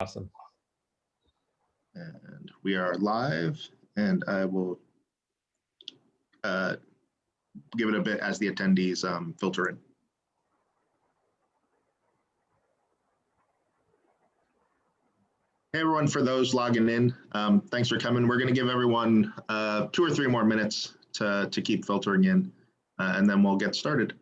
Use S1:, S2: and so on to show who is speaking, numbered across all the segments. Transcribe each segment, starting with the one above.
S1: Awesome.
S2: And we are live, and I will give it a bit as the attendees filter in. Hey everyone, for those logging in, thanks for coming. We're going to give everyone 2 or 3 more minutes to keep filtering in, and then we'll get started.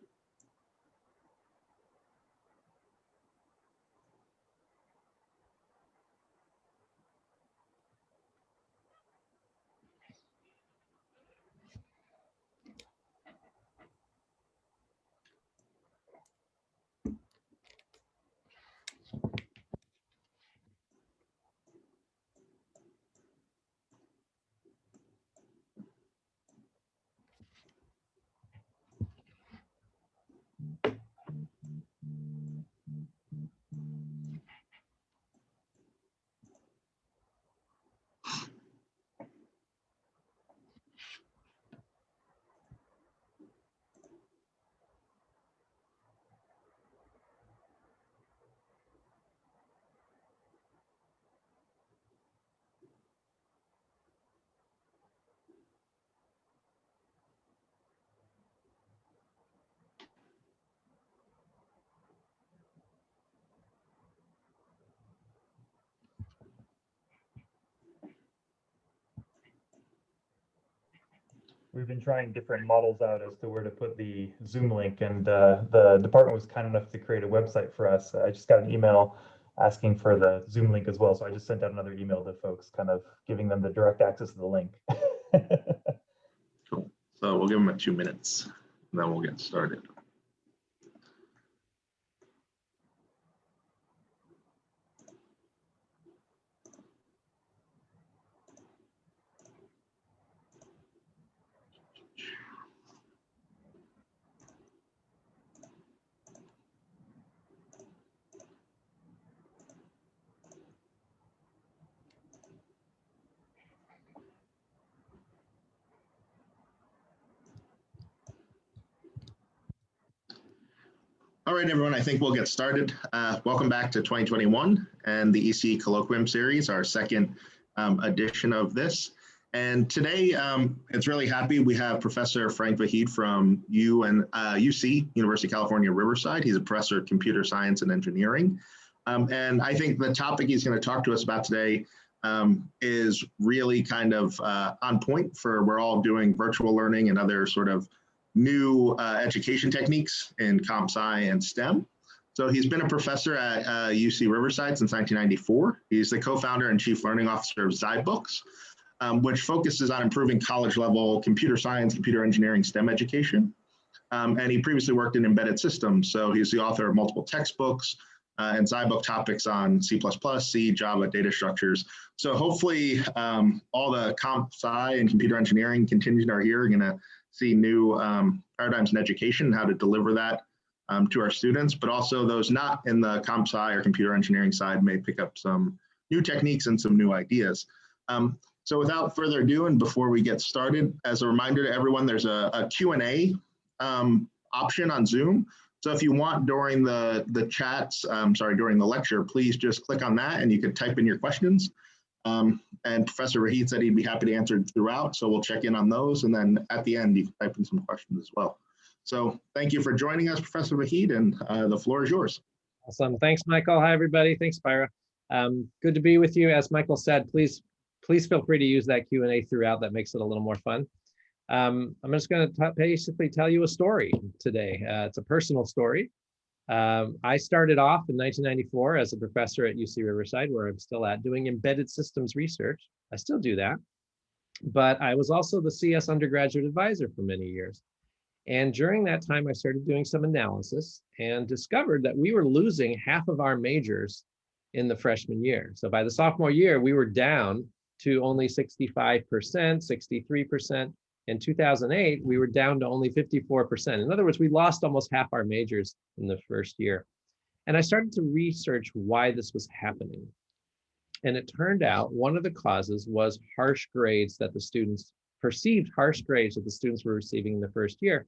S1: We've been trying different models out as to where to put the Zoom link, and the department was kind enough to create a website for us. I just got an email asking for the Zoom link as well, so I just sent out another email to folks, kind of giving them the direct access to the link.
S2: Cool. So we'll give them 2 minutes, and then we'll get started. All right, everyone, I think we'll get started. Welcome back to 2021 and the ECE Colloquium series, our second edition of this. And today, it's really happy we have Professor Frank Vahid from UC, University of California, Riverside. He's a professor of computer science and engineering. And I think the topic he's going to talk to us about today is really kind of on point for we're all doing virtual learning and other sort of new education techniques in comp sci and STEM. So he's been a professor at UC Riverside since 1994. He's the co-founder and chief learning officer of zyBooks, which focuses on improving college level computer science, computer engineering, STEM education. And he previously worked in embedded systems. So he's the author of multiple textbooks and zyBook topics on C++, C, Java, data structures. So hopefully all the comp sci and computer engineering contingent are here, gonna see new paradigms in education, how to deliver that to our students, but also those not in the comp sci or computer engineering side may pick up some new techniques and some new ideas. So without further ado, and before we get started, as a reminder to everyone, there's a Q&A option on Zoom. So if you want during the chats, during the lecture, please just click on that and you can type in your questions. And Professor Vahid said he'd be happy to answer throughout, so we'll check in on those, and then at the end you can type in some questions as well. So thank you for joining us, Professor Vahid, and the floor is yours.
S3: Awesome. Thanks, Michael. Hi, everybody. Thanks, Spira. Good to be with you. As Michael said, please feel free to use that Q&A throughout. That makes it a little more fun. I'm just going to basically tell you a story today. It's a personal story. I started off in 1994 as a professor at UC Riverside, where I'm still at, doing embedded systems research. I still do that, but I was also the CS undergraduate advisor for many years. And during that time, I started doing some analysis and discovered that we were losing half of our majors in the freshman year. So by the sophomore year, we were down to only 65%, 63%. In 2008, we were down to only 54%. In other words, we lost almost half our majors in the first year. And I started to research why this was happening. And it turned out one of the causes was harsh grades that the students, perceived harsh grades that the students were receiving in the first year.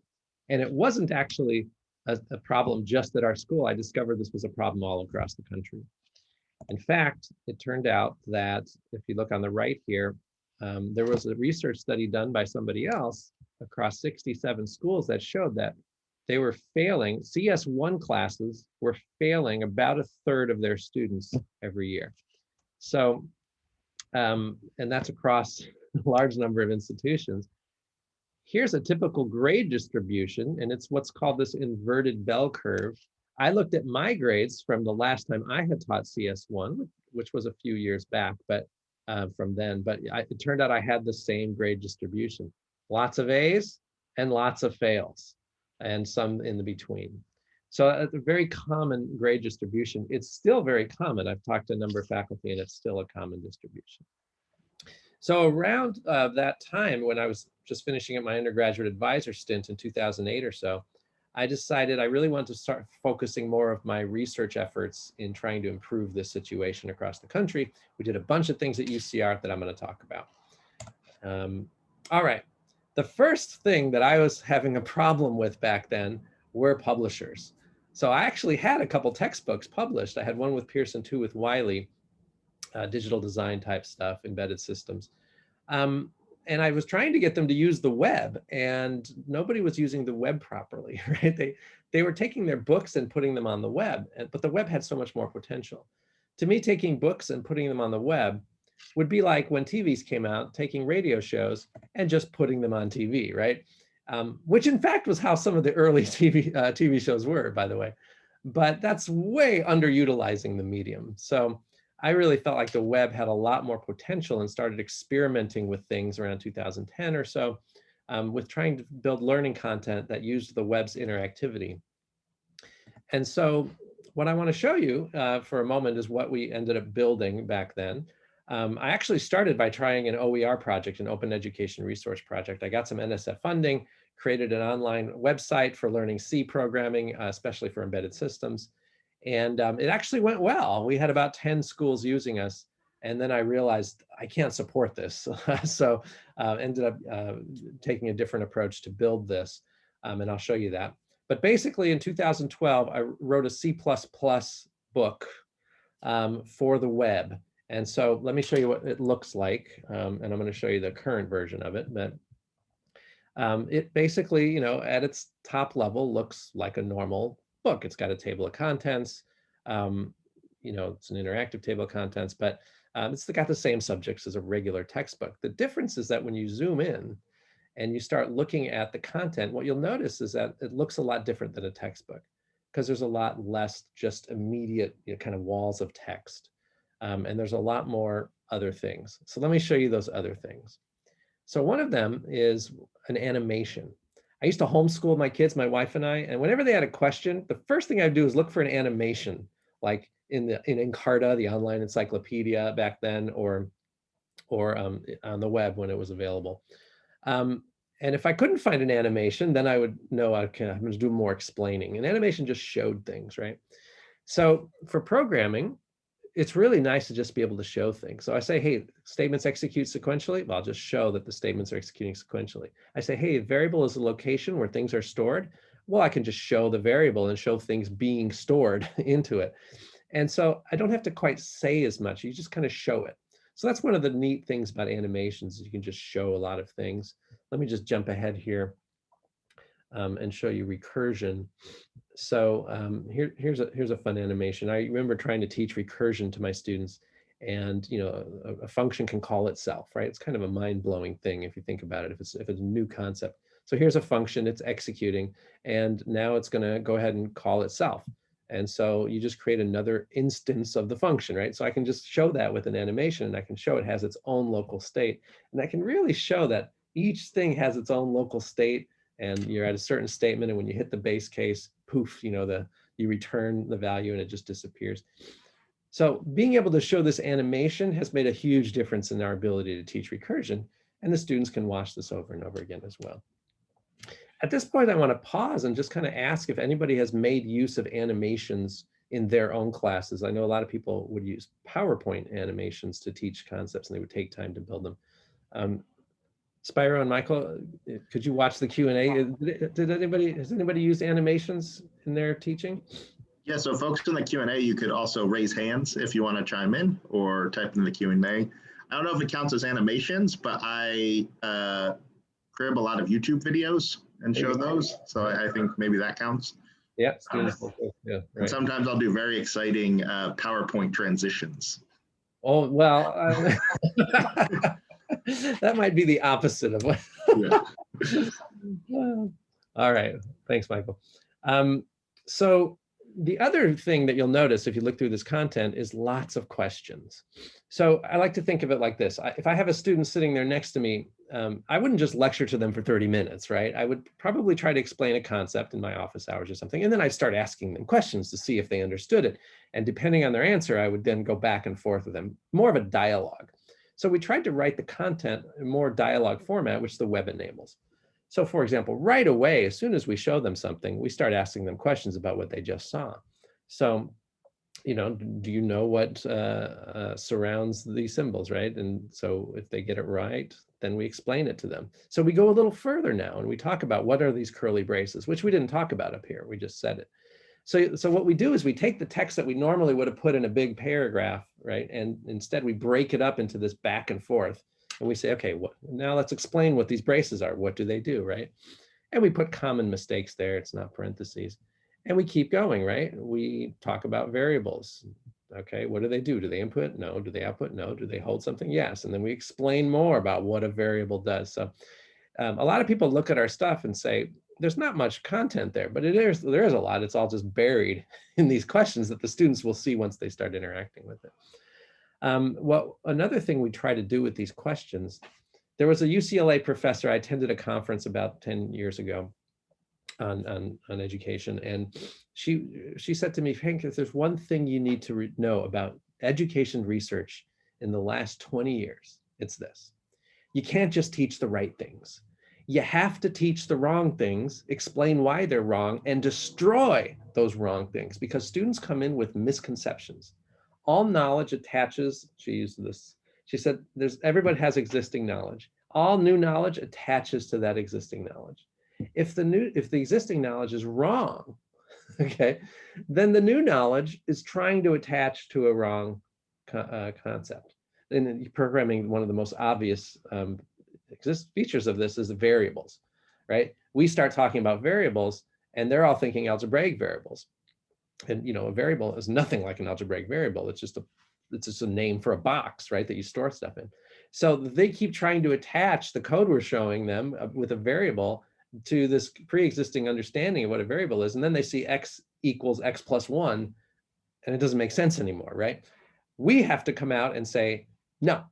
S3: And it wasn't actually a problem just at our school. I discovered this was a problem all across the country. In fact, it turned out that if you look on the right here, there was a research study done by somebody else across 67 schools that showed that they were failing, CS1 classes were failing about 1/3 of their students every year. So, and that's across a large number of institutions. Here's a typical grade distribution, and it's what's called this inverted bell curve. I looked at my grades from the last time I had taught CS1, which was a few years back, but from then, but it turned out I had the same grade distribution. Lots of A's and lots of fails, and some in the between. So a very common grade distribution. It's still very common. I've talked to a number of faculty, and it's still a common distribution. So around that time, when I was just finishing up my undergraduate advisor stint in 2008 or so, I decided I really wanted to start focusing more of my research efforts in trying to improve this situation across the country. We did a bunch of things at UCR that I'm going to talk about. All right. The first thing that I was having a problem with back then were publishers. So I actually had a couple textbooks published. I had one with Pearson, two with Wiley, digital design type stuff, embedded systems. And I was trying to get them to use the web, and nobody was using the web properly, right? They were taking their books and putting them on the web, but the web had so much more potential. To me, taking books and putting them on the web would be like when TVs came out, taking radio shows and just putting them on TV, right? Which in fact was how some of the early TV shows were, by the way. But that's way underutilizing the medium. So I really felt like the web had a lot more potential and started experimenting with things around 2010 or so with trying to build learning content that used the web's interactivity. And so what I want to show you for a moment is what we ended up building back then. I actually started by trying an OER project, an Open Education Resource Project. I got some NSF funding, created an online website for learning C programming, especially for embedded systems. And it actually went well. We had about 10 schools using us. And then I realized I can't support this. So ended up taking a different approach to build this. And I'll show you that. But basically in 2012, I wrote a C++ book for the web. And so let me show you what it looks like. And I'm going to show you the current version of it. But it basically, you know, at its top level looks like a normal book. It's got a table of contents. You know, it's an interactive table of contents, but it's got the same subjects as a regular textbook. The difference is that when you zoom in and you start looking at the content, what you'll notice is that it looks a lot different than a textbook because there's a lot less just immediate, you know, kind of walls of text. And there's a lot more other things. So let me show you those other things. So one of them is an animation. I used to homeschool my kids, my wife and I, and whenever they had a question, the first thing I'd do is look for an animation, like in Encarta, the online encyclopedia back then, or on the web when it was available. And if I couldn't find an animation, then I would know I'm going to do more explaining. An animation just showed things, right? So for programming, it's really nice to just be able to show things. So I say, hey, statements execute sequentially. Well, I'll just show that the statements are executing sequentially. I say, hey, variable is a location where things are stored. Well, I can just show the variable and show things being stored into it. And so I don't have to quite say as much. You just kind of show it. So that's one of the neat things about animations. You can just show a lot of things. Let me just jump ahead here and show you recursion. So here's a fun animation. I remember trying to teach recursion to my students, and you know, a function can call itself, right? It's kind of a mind-blowing thing if you think about it, if it's a new concept. So here's a function, it's executing, and now it's going to go ahead and call itself. And so you just create another instance of the function, right? So I can just show that with an animation, and I can show it has its own local state, and I can really show that each thing has its own local state, and you're at a certain statement, and when you hit the base case, poof, you know, you return the value and it just disappears. So being able to show this animation has made a huge difference in our ability to teach recursion, and the students can watch this over and over again as well. At this point, I want to pause and just kind of ask if anybody has made use of animations in their own classes. I know a lot of people would use PowerPoint animations to teach concepts, and they would take time to build them. Spyro and Michael, could you watch the Q&A? Has anybody used animations in their teaching?
S2: Yeah, so folks in the Q&A, you could also raise hands if you want to chime in or type in the Q&A. I don't know if it counts as animations, but I crib a lot of YouTube videos and show those. So I think maybe that counts.
S3: Yeah, students. Yeah,
S2: And
S3: right.
S2: sometimes I'll do very exciting PowerPoint transitions.
S3: Oh, well, that might be the opposite of what.
S2: Yeah.
S3: All right, thanks, Michael. So the other thing that you'll notice if you look through this content is lots of questions. So I like to think of it like this. If I have a student sitting there next to me, I wouldn't just lecture to them for 30 minutes, right? I would probably try to explain a concept in my office hours or something, and then I'd start asking them questions to see if they understood it. And depending on their answer, I would then go back and forth with them, more of a dialogue. So we tried to write the content in more dialogue format, which the web enables. So for example, right away, as soon as we show them something, we start asking them questions about what they just saw. So, do you know what surrounds these symbols, right? And so if they get it right, then we explain it to them. So we go a little further now and we talk about what are these curly braces, which we didn't talk about up here, we just said it. So what we do is we take the text that we normally would have put in a big paragraph, right? And instead we break it up into this back and forth. And we say, okay, now let's explain what these braces are. What do they do, right? And we put common mistakes there. It's not parentheses. And we keep going, right? We talk about variables. Okay, what do they do? Do they input? No. Do they output? No. Do they hold something? Yes. And then we explain more about what a variable does. So a lot of people look at our stuff and say, there's not much content there, but there is a lot. It's all just buried in these questions that the students will see once they start interacting with it. Well, another thing we try to do with these questions, there was a UCLA professor, I attended a conference about 10 years ago on education. And she said to me, Hank, if there's one thing you need to know about education research in the last 20 years, it's this. You can't just teach the right things. You have to teach the wrong things, explain why they're wrong, and destroy those wrong things, because students come in with misconceptions. All knowledge attaches, she used this, she said, everybody has existing knowledge. All new knowledge attaches to that existing knowledge. If the existing knowledge is wrong, okay, then the new knowledge is trying to attach to a wrong concept. In programming, one of the most obvious features of this is the variables, right? We start talking about variables and they're all thinking algebraic variables. And a variable is nothing like an algebraic variable. It's just a name for a box, right, that you store stuff in. So they keep trying to attach the code we're showing them with a variable to this pre-existing understanding of what a variable is. And then they see x equals x plus 1, and it doesn't make sense anymore, right? We have to come out and say, no,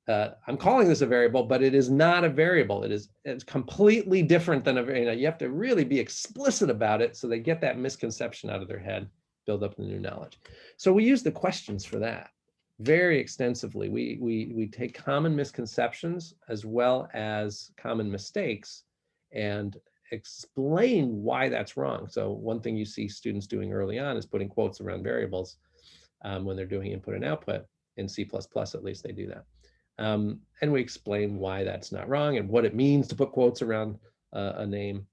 S3: I'm calling this a variable, but it is not a variable. It's completely different than a variable. You have to really be explicit about it so they get that misconception out of their head, build up the new knowledge. So we use the questions for that very extensively. We take common misconceptions as well as common mistakes and explain why that's wrong. So one thing you see students doing early on is putting quotes around variables when they're doing input and output. In C++, at least they do that. And we explain why that's not wrong and what it means to put quotes around a name.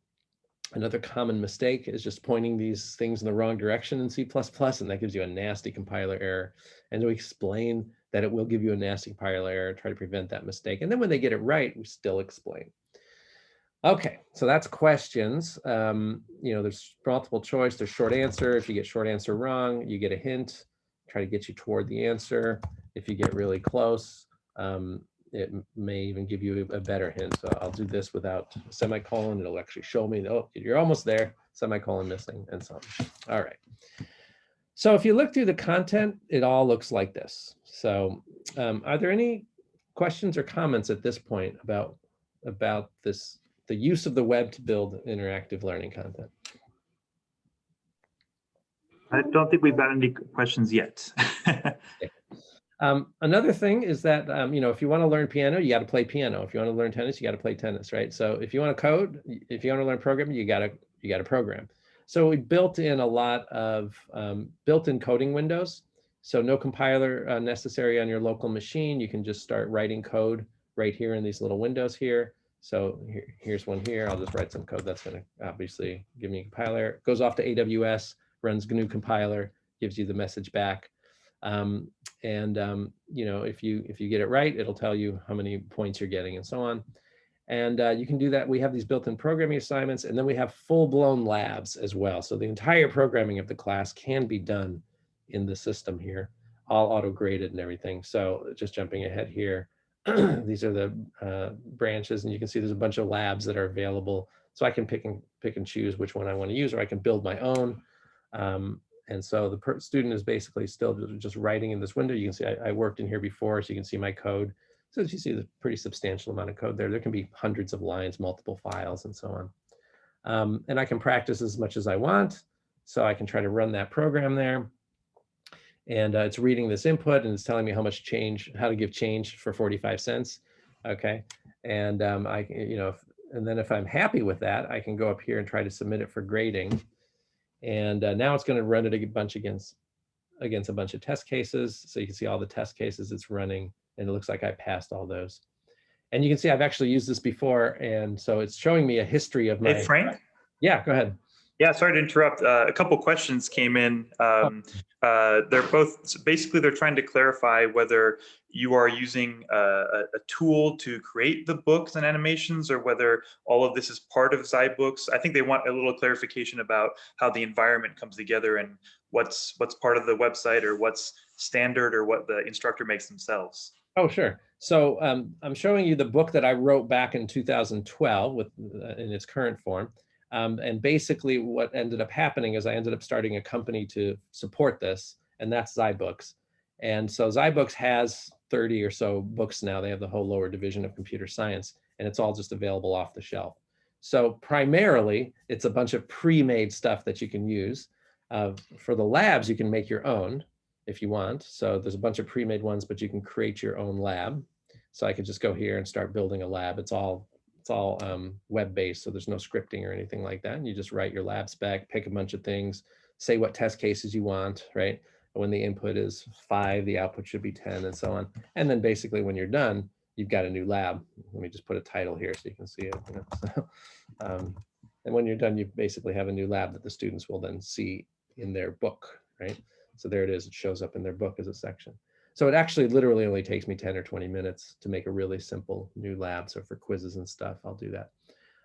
S3: Another common mistake is just pointing these things in the wrong direction in C++, and that gives you a nasty compiler error. And we explain that it will give you a nasty compiler error, try to prevent that mistake. And then when they get it right, we still explain. Okay, so that's questions. There's multiple choice, there's short answer. If you get short answer wrong, you get a hint, try to get you toward the answer. If you get really close, it may even give you a better hint. So I'll do this without a semicolon. It'll actually show me, oh, you're almost there, semicolon missing, and so on. All right. So if you look through the content, it all looks like this. So are there any questions or comments at this point about this, the use of the web to build interactive learning content?
S4: I don't think we've got any questions yet.
S3: Okay. Another thing is that, if you want to learn piano, you got to play piano. If you want to learn tennis, you got to play tennis, right? So if you want to code, if you want to learn programming, you got to program. So we built in a lot of built-in coding windows. So no compiler necessary on your local machine. You can just start writing code right here in these little windows here. So here's one here. I'll just write some code that's going to obviously give me a compiler. It goes off to AWS, runs GNU compiler, gives you the message back. You know, if you get it right, it'll tell you how many points you're getting and so on. And you can do that. We have these built-in programming assignments, and then we have full-blown labs as well. So the entire programming of the class can be done in the system here, all auto-graded and everything. So just jumping ahead here, these are the branches, and you can see there's a bunch of labs that are available. So I can pick and choose which one I want to use, or I can build my own. And so the student is basically still just writing in this window. You can see I worked in here before, so you can see my code. So as you see, there's a pretty substantial amount of code there. There can be hundreds of lines, multiple files, and so on. And I can practice as much as I want. So I can try to run that program there. And it's reading this input, and it's telling me how much change, how to give change for 45 cents. Okay. And you know, and then if I'm happy with that, I can go up here and try to submit it for grading. And now it's going to run it a bunch against a bunch of test cases. So you can see all the test cases it's running, and it looks like I passed all those. And you can see I've actually used this before, and so it's showing me a history of my.
S4: Hey, Frank?
S3: Yeah, go ahead.
S4: Yeah, sorry to interrupt. A couple questions came in. They're both, basically they're trying to clarify whether you are using a tool to create the books and animations, or whether all of this is part of zyBooks. I think they want a little clarification about how the environment comes together and what's part of the website, or what's standard, or what the instructor makes themselves.
S3: Oh, sure. So I'm showing you the book that I wrote back in 2012 with in its current form. And basically what ended up happening is I ended up starting a company to support this, and that's zyBooks. And so zyBooks has 30 or so books now. They have the whole lower division of computer science, and it's all just available off the shelf. So primarily, it's a bunch of pre-made stuff that you can use. For the labs, you can make your own if you want. So there's a bunch of pre-made ones, but you can create your own lab. So I could just go here and start building a lab. It's all web-based, so there's no scripting or anything like that. And you just write your lab spec, pick a bunch of things, say what test cases you want, right? When the input is 5, the output should be 10, and so on. And then basically when you're done, you've got a new lab. Let me just put a title here so you can see it. You know? So, and when you're done, you basically have a new lab that the students will then see in their book, right? So there it is. It shows up in their book as a section. So it actually literally only takes me 10 or 20 minutes to make a really simple new lab. So for quizzes and stuff, I'll do that.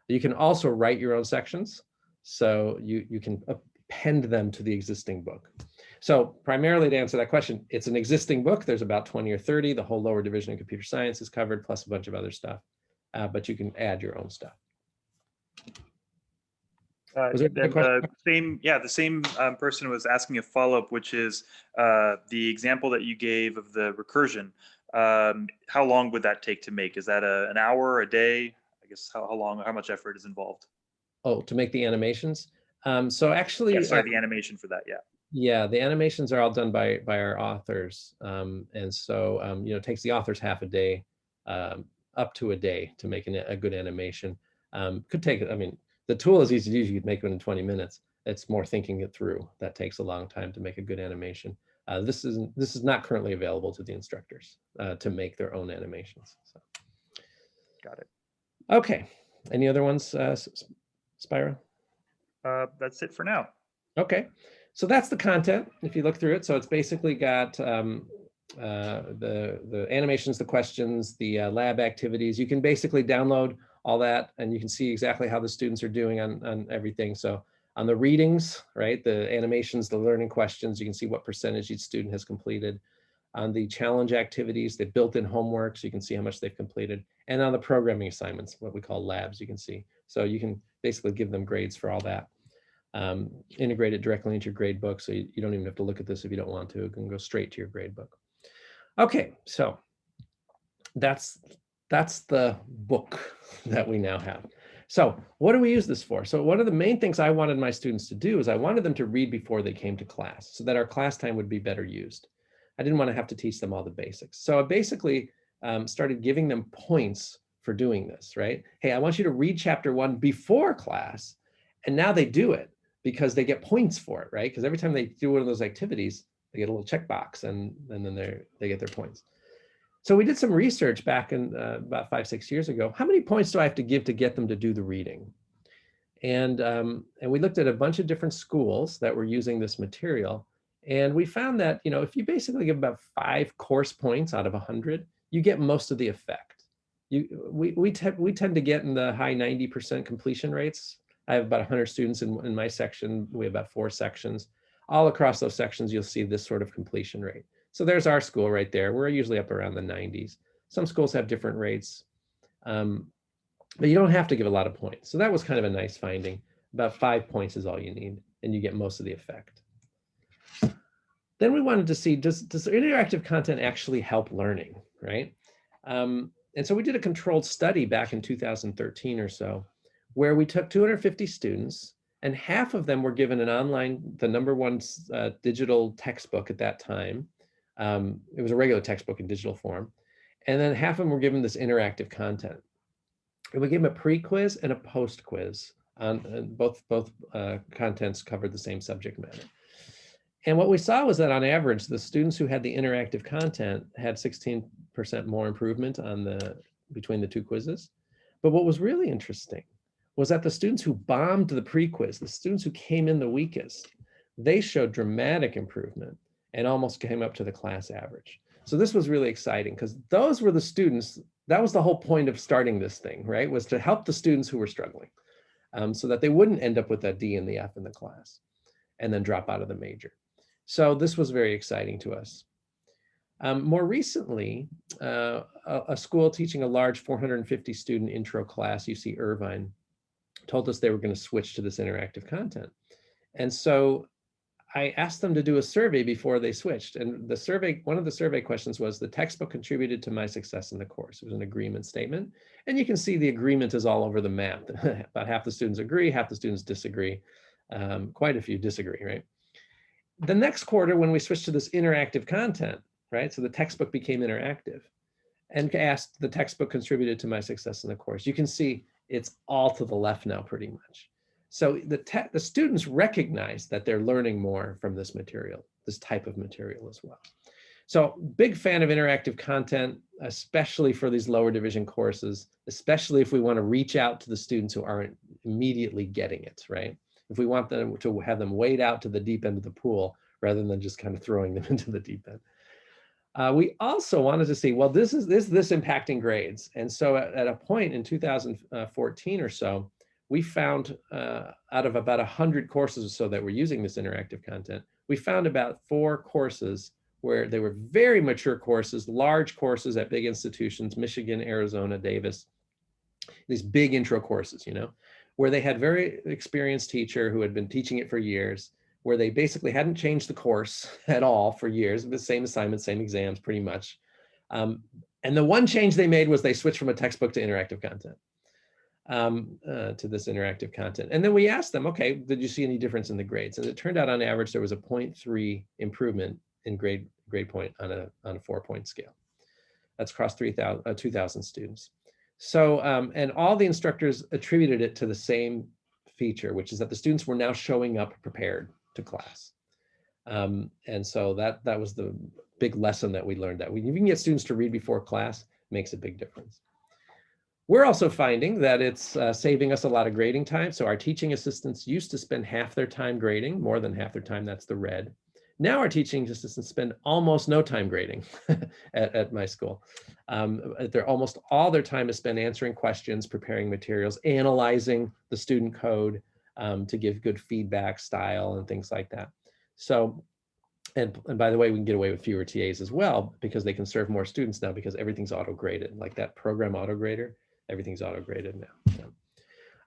S3: You can also write your own sections. So you can append them to the existing book. So primarily to answer that question, it's an existing book. There's about 20 or 30. The whole lower division of computer science is covered, plus a bunch of other stuff. But you can add your own stuff.
S4: The same person was asking a follow-up, which is the example that you gave of the recursion. How long would that take to make? Is that an hour, a day? I guess how much effort is involved?
S3: Oh, to make the animations? So actually,
S4: yeah, sorry, the animation for that, yeah.
S3: Yeah, the animations are all done by our authors, and so you know, it takes the authors half a day, up to a day to make a good animation. Could take, I mean, the tool is easy to use. You could make it in 20 minutes. It's more thinking it through. That takes a long time to make a good animation. This is not currently available to the instructors to make their own animations. So.
S4: Got it.
S3: Okay. Any other ones, Spyro?
S4: That's it for now.
S3: Okay. So that's the content, if you look through it. So it's basically got the animations, the questions, the lab activities. You can basically download all that, and you can see exactly how the students are doing on everything. So on the readings, right, the animations, the learning questions, you can see what percentage each student has completed. On the challenge activities, the built-in homework, so you can see how much they've completed. And on the programming assignments, what we call labs, you can see. So you can basically give them grades for all that. Integrate it directly into your grade book, so you don't even have to look at this if you don't want to. It can go straight to your grade book. Okay, so that's the book that we now have. So what do we use this for? So one of the main things I wanted my students to do is I wanted them to read before they came to class, so that our class time would be better used. I didn't want to have to teach them all the basics. So I basically started giving them points for doing this, right? Hey, I want you to read chapter 1 before class, and now they do it because they get points for it, right? Because every time they do one of those activities, they get a little checkbox, and then they get their points. So we did some research back in about 5-6 years ago. How many points do I have to give to get them to do the reading? And we looked at a bunch of different schools that were using this material. And we found that, if you basically give about 5 course points out of 100, you get most of the effect. We tend to get in the high 90% completion rates. I have about 100 students in my section. We have about 4 sections. All across those sections, you'll see this sort of completion rate. So there's our school right there. We're usually up around the 90s. Some schools have different rates, but you don't have to give a lot of points. So that was kind of a nice finding. About 5 points is all you need, and you get most of the effect. Then we wanted to see, does interactive content actually help learning, right? And so we did a controlled study back in 2013 or so, where we took 250 students, and half of them were given an online, the #1 digital textbook at that time. It was a regular textbook in digital form. And then half of them were given this interactive content. And we gave them a pre-quiz and a post-quiz. Both contents covered the same subject matter. And what we saw was that on average, the students who had the interactive content had 16% more improvement between the 2 quizzes. But what was really interesting was that the students who bombed the pre-quiz, the students who came in the weakest, they showed dramatic improvement and almost came up to the class average. So this was really exciting because those were the students, that was the whole point of starting this thing, right? Was to help the students who were struggling so that they wouldn't end up with a D and the F in the class and then drop out of the major. So this was very exciting to us. More recently, a school teaching a large 450 student intro class, UC Irvine, told us they were going to switch to this interactive content. And so I asked them to do a survey before they switched. And the survey, one of the survey questions was, the textbook contributed to my success in the course. It was an agreement statement. And you can see the agreement is all over the map. About half the students agree, half the students disagree. Quite a few disagree, right? The next quarter, when we switched to this interactive content, right? So the textbook became interactive and asked, the textbook contributed to my success in the course. You can see it's all to the left now pretty much. So the students recognize that they're learning more from this material, this type of material as well. So big fan of interactive content, especially for these lower division courses, especially if we want to reach out to the students who aren't immediately getting it, right? If we want them to have them wade out to the deep end of the pool rather than just kind of throwing them into the deep end. We also wanted to see, well, this impacting grades. And so at a point in 2014 or so, we found out of about 100 courses or so that were using this interactive content, we found about 4 courses where they were very mature courses, large courses at big institutions, Michigan, Arizona, Davis, these big intro courses, where they had very experienced teacher who had been teaching it for years, where they basically hadn't changed the course at all for years, the same assignments, same exams, pretty much. And the one change they made was they switched from a textbook to interactive content, to this interactive content. And then we asked them, okay, did you see any difference in the grades? And it turned out on average, there was a 0.3 improvement in grade point on a 4-point scale. That's across 2,000 students. So, and all the instructors attributed it to the same feature, which is that the students were now showing up prepared to class. And so that was the big lesson that we learned, that if you can get students to read before class, makes a big difference. We're also finding that it's saving us a lot of grading time. So our teaching assistants used to spend half their time grading, more than half their time, that's the red. Now our teaching assistants spend almost no time grading at my school. Almost all their time is spent answering questions, preparing materials, analyzing the student code to give good feedback, style, and things like that. So, and by the way, we can get away with fewer TAs as well because they can serve more students now because everything's auto-graded, like that program auto-grader, everything's auto-graded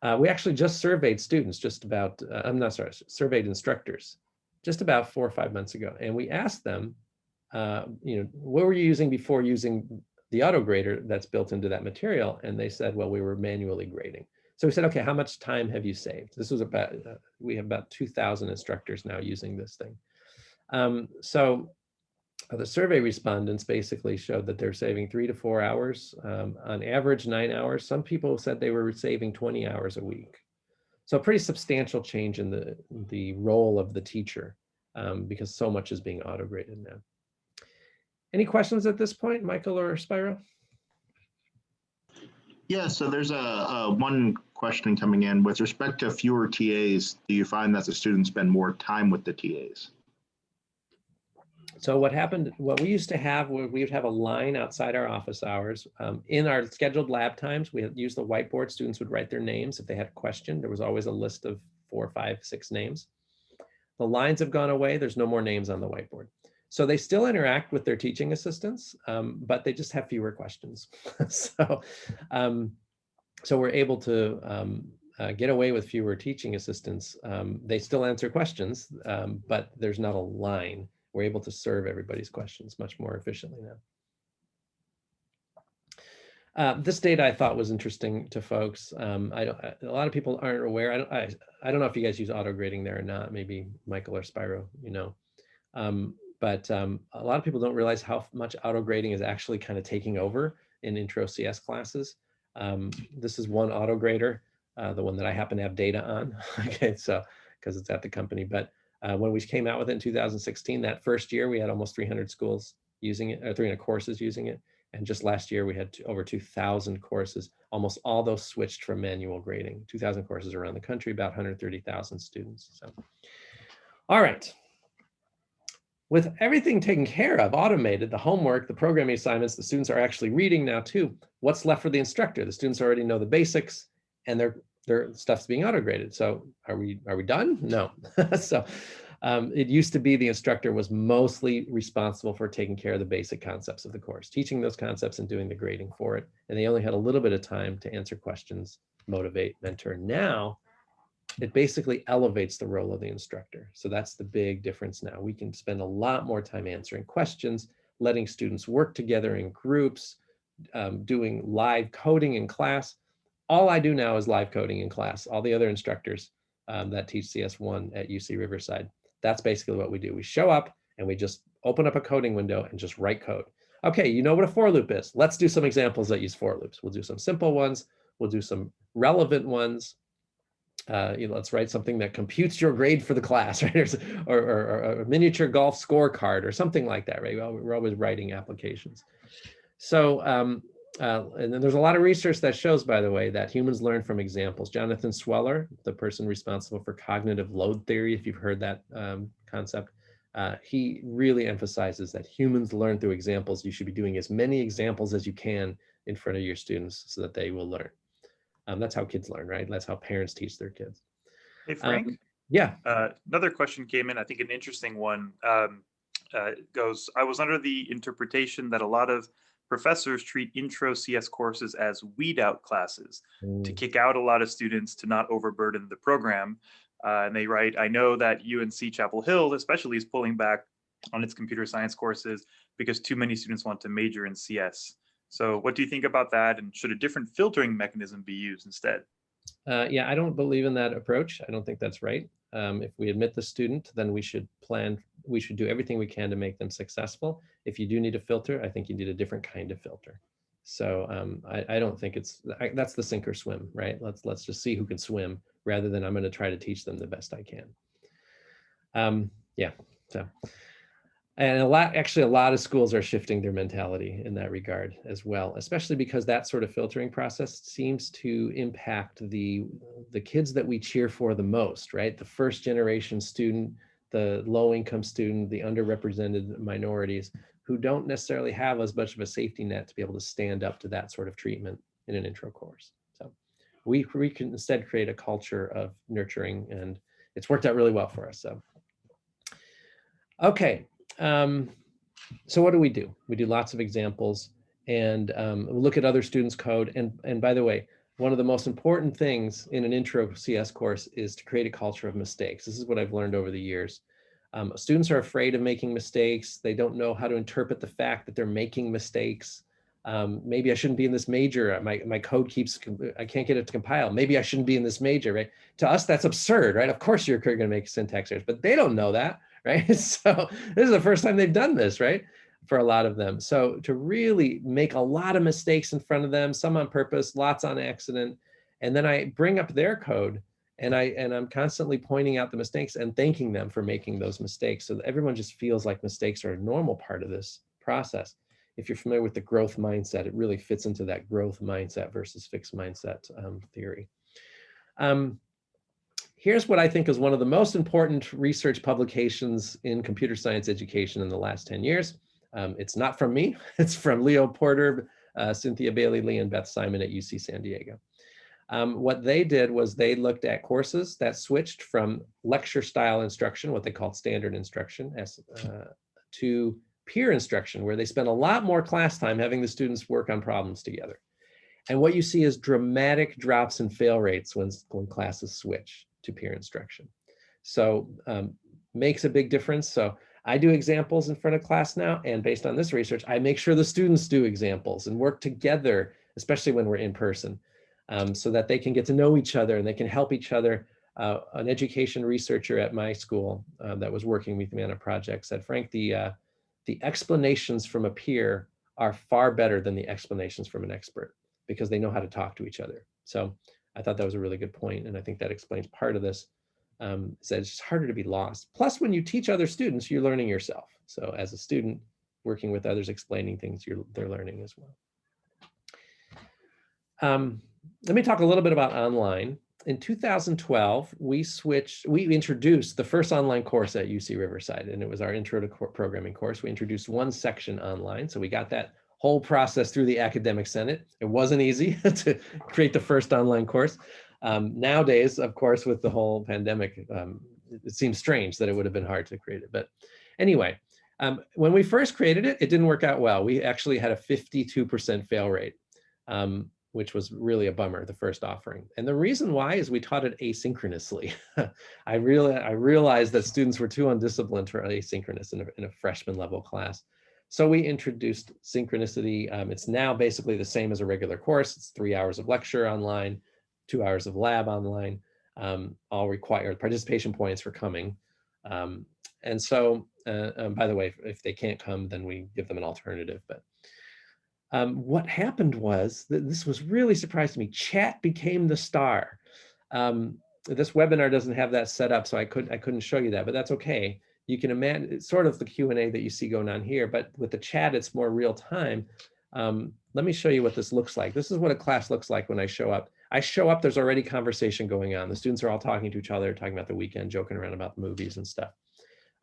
S3: now. We actually just surveyed students surveyed instructors just about 4 or 5 months ago. And we asked them, what were you using before using the auto grader that's built into that material? And they said, well, we were manually grading. So we said, okay, how much time have you saved? This was about, we have about 2,000 instructors now using this thing. So the survey respondents basically showed that they're saving 3 to 4 hours, on average 9 hours. Some people said they were saving 20 hours a week. So a pretty substantial change in the role of the teacher because so much is being auto-graded now. Any questions at this point, Michael or Spyro?
S2: Yeah, so there's a one question coming in. With respect to fewer TAs, do you find that the students spend more time with the TAs?
S3: So what we used to have, we would have a line outside our office hours. In our scheduled lab times, we used the whiteboard. Students would write their names. If they had a question, there was always a list of 4, 5, 6 names. The lines have gone away. There's no more names on the whiteboard. So they still interact with their teaching assistants, but they just have fewer questions. So we're able to get away with fewer teaching assistants. They still answer questions, but there's not a line. We're able to serve everybody's questions much more efficiently now. This data I thought was interesting to folks. A lot of people aren't aware. I don't know if you guys use auto grading there or not. Maybe Michael or Spyro, you know. But a lot of people don't realize how much auto grading is actually kind of taking over in intro CS classes. This is one auto grader, the one that I happen to have data on. Okay, so because it's at the company. But when we came out with it in 2016, that first year we had almost 300 schools using it, or 300 courses using it. And just last year we had over 2,000 courses. Almost all those switched from manual grading. 2,000 courses around the country, about 130,000 students. So, all right. With everything taken care of, automated, the homework, the programming assignments, the students are actually reading now too. What's left for the instructor? The students already know the basics and their stuff's being auto-graded. So are we done? No. So it used to be the instructor was mostly responsible for taking care of the basic concepts of the course, teaching those concepts and doing the grading for it. And they only had a little bit of time to answer questions, motivate, mentor. Now, it basically elevates the role of the instructor. So that's the big difference now. We can spend a lot more time answering questions, letting students work together in groups, doing live coding in class. All I do now is live coding in class. All the other instructors that teach CS1 at UC Riverside, that's basically what we do. We show up and we just open up a coding window and just write code. Okay, you know what a for loop is. Let's do some examples that use for loops. We'll do some simple ones. We'll do some relevant ones. Let's write something that computes your grade for the class, right? Or a miniature golf scorecard or something like that, right? Well, we're always writing applications. So, and then there's a lot of research that shows, by the way, that humans learn from examples. Jonathan Sweller, the person responsible for cognitive load theory, if you've heard that concept, he really emphasizes that humans learn through examples. You should be doing as many examples as you can in front of your students so that they will learn. That's how kids learn, right? That's how parents teach their kids.
S4: Hey, Frank.
S3: Yeah.
S4: Another question came in, I think an interesting one. Goes, I was under the interpretation that a lot of professors treat intro CS courses as weed out classes to kick out a lot of students to not overburden the program. And they write, I know that UNC Chapel Hill especially is pulling back on its computer science courses because too many students want to major in CS. So what do you think about that? And should a different filtering mechanism be used instead?
S3: Yeah, I don't believe in that approach. I don't think that's right. If we admit the student, then we should do everything we can to make them successful. If you do need a filter, I think you need a different kind of filter. So I don't think that's the sink or swim, right? Let's just see who can swim rather than I'm going to try to teach them the best I can. Yeah, so. And a lot of schools are shifting their mentality in that regard as well, especially because that sort of filtering process seems to impact the kids that we cheer for the most, right? The first generation student, the low income student, the underrepresented minorities who don't necessarily have as much of a safety net to be able to stand up to that sort of treatment in an intro course. So we can instead create a culture of nurturing, and it's worked out really well for us. So, okay. So what do? We do lots of examples and look at other students' code. And by the way, one of the most important things in an intro CS course is to create a culture of mistakes. This is what I've learned over the years. Students are afraid of making mistakes. They don't know how to interpret the fact that they're making mistakes. Maybe I shouldn't be in this major. My code I can't get it to compile. Maybe I shouldn't be in this major, right? To us, that's absurd, right? Of course you're going to make syntax errors, but they don't know that. Right? So this is the first time they've done this, right? For a lot of them. So to really make a lot of mistakes in front of them, some on purpose, lots on accident. And then I bring up their code and I'm constantly pointing out the mistakes and thanking them for making those mistakes. So that everyone just feels like mistakes are a normal part of this process. if you're familiar with the growth mindset, it really fits into that growth mindset versus fixed mindset theory. Here's what I think is one of the most important research publications in computer science education in the last 10 years. It's not from me, it's from Leo Porter, Cynthia Bailey Lee, and Beth Simon at UC San Diego. What they did was they looked at courses that switched from lecture style instruction, what they called standard instruction, to peer instruction, where they spent a lot more class time having the students work on problems together. And what you see is dramatic drops in fail rates when classes switch to peer instruction. So makes a big difference. So I do examples in front of class now, and based on this research, I make sure the students do examples and work together, especially when we're in person, so that they can get to know each other and they can help each other. An education researcher at my school that was working with me on a project said, Frank, the explanations from a peer are far better than the explanations from an expert because they know how to talk to each other. So I thought that was a really good point, and I think that explains part of this. Is that it's just harder to be lost. Plus, when you teach other students, you're learning yourself. So as a student, working with others, explaining things, they're learning as well. Let me talk a little bit about online. In 2012, we introduced the first online course at UC Riverside, and it was our Intro to Programming course. We introduced one section online, so we got that whole process through the academic senate. It wasn't easy to create the first online course. Nowadays, of course, with the whole pandemic, it seems strange that it would have been hard to create it. But anyway, when we first created it, it didn't work out well. We actually had a 52% fail rate, which was really a bummer, the first offering. And the reason why is we taught it asynchronously. I realized that students were too undisciplined for asynchronous in a freshman level class. So we introduced synchronicity. It's now basically the same as a regular course. It's 3 hours of lecture online, 2 hours of lab online, all required participation points for coming. And so, by the way, if they can't come, then we give them an alternative. But what happened was, this was really surprising to me, chat became the star. This webinar doesn't have that set up, so I couldn't show you that, but that's okay. You can imagine, it's sort of the Q&A that you see going on here, but with the chat, it's more real time. Let me show you what this looks like. This is what a class looks like when I show up. I show up, there's already conversation going on. The students are all talking to each other, talking about the weekend, joking around about the movies and stuff,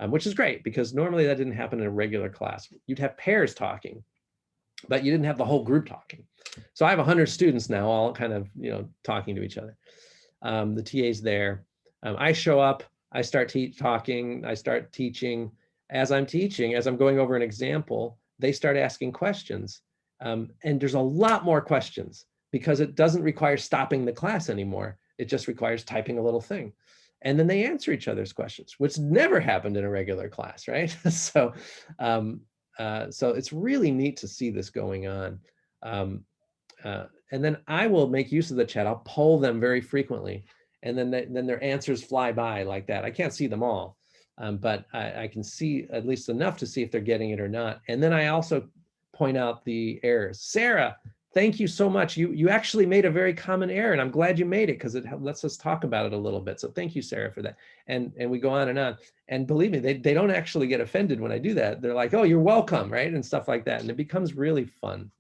S3: which is great because normally that didn't happen in a regular class. You'd have pairs talking, but you didn't have the whole group talking. So I have 100 students now, all kind of, talking to each other. The TA's there. I show up, I start talking, I start teaching. As I'm teaching, as I'm going over an example, they start asking questions. And there's a lot more questions because it doesn't require stopping the class anymore. It just requires typing a little thing. And then they answer each other's questions, which never happened in a regular class, right? So it's really neat to see this going on. And then I will make use of the chat. I'll poll them very frequently. And then their answers fly by like that. I can't see them all, but I can see at least enough to see if they're getting it or not. And then I also point out the errors. Sarah, thank you so much. You actually made a very common error, and I'm glad you made it because it lets us talk about it a little bit. So thank you, Sarah, for that. And we go on and on. And believe me, they don't actually get offended when I do that. They're like, oh, you're welcome, right? And stuff like that. And it becomes really fun.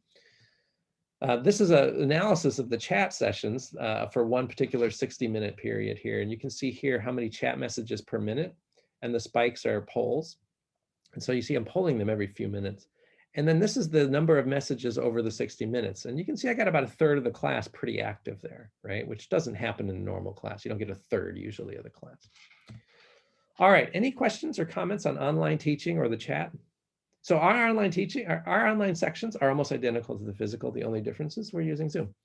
S3: This is an analysis of the chat sessions for one particular 60-minute period here. And you can see here how many chat messages per minute, and the spikes are polls. And so you see I'm polling them every few minutes. And then this is the number of messages over the 60 minutes. And you can see I got about a third of the class pretty active there, right? Which doesn't happen in a normal class. You don't get a third usually of the class. All right, any questions or comments on online teaching or the chat? So our online teaching, our online sections are almost identical to the physical. The only difference is we're using Zoom,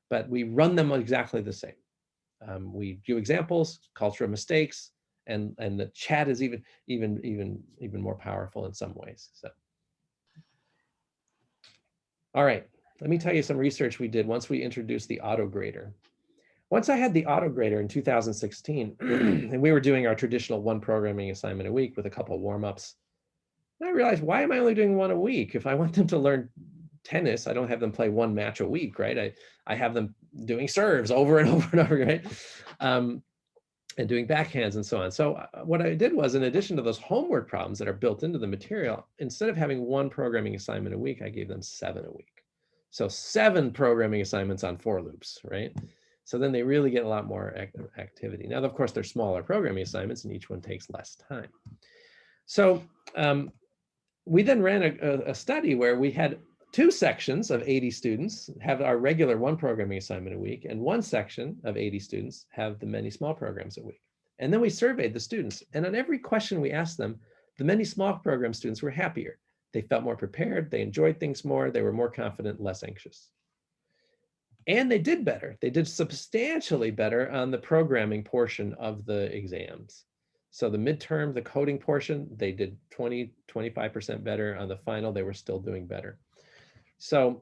S3: but we run them exactly the same. We do examples, culture of mistakes, and the chat is even more powerful in some ways. So, all right, let me tell you some research we did once we introduced the auto grader. Once I had the auto grader in 2016, and we were doing our traditional one programming assignment a week with a couple of warm-ups. I realized, why am I only doing one a week? If I want them to learn tennis, I don't have them play one match a week, right? I have them doing serves over and over and over, right? And and doing backhands and so on. So what I did was, in addition to those homework problems that are built into the material, instead of having one programming assignment a week, I gave them 7 a week. So 7 programming assignments on for loops, right? So then they really get a lot more activity. Now, of course, they're smaller programming assignments and each one takes less time. So we then ran a study where we had 2 sections of 80 students have our regular 1 programming assignment a week, and 1 section of 80 students have the many small programs a week. And then we surveyed the students, and on every question we asked them, the many small program students were happier. They felt more prepared, they enjoyed things more, they were more confident, less anxious. And they did better. They did substantially better on the programming portion of the exams. So the midterm, the coding portion, they did 20–25% better. On the final, they were still doing better. So,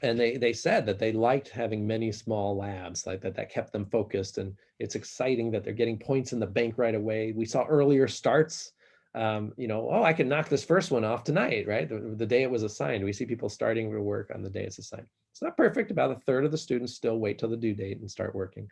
S3: and they said that they liked having many small labs, like that kept them focused, and it's exciting that they're getting points in the bank right away. We saw earlier starts, you know, oh, I can knock this first one off tonight, right? The day it was assigned. We see people starting to work on the day it's assigned. It's not perfect. About 1/3 of the students still wait till the due date and start working,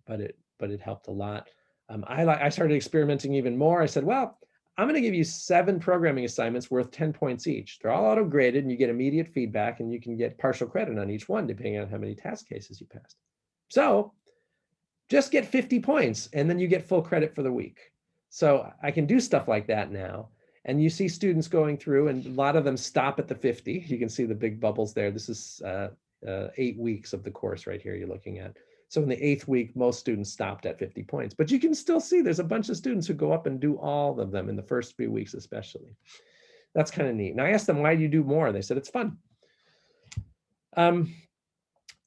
S3: but it helped a lot. I started experimenting even more. I said, well, I'm going to give you 7 programming assignments worth 10 points each. They're all auto-graded and you get immediate feedback and you can get partial credit on each one depending on how many task cases you passed. So just get 50 points and then you get full credit for the week. So I can do stuff like that now. And you see students going through and a lot of them stop at the 50. You can see the big bubbles there. This is 8 weeks of the course right here you're looking at. So in the 8th week, most students stopped at 50 points, but you can still see there's a bunch of students who go up and do all of them in the first few weeks, especially. That's kind of neat. And I asked them, why do you do more? They said, it's fun. And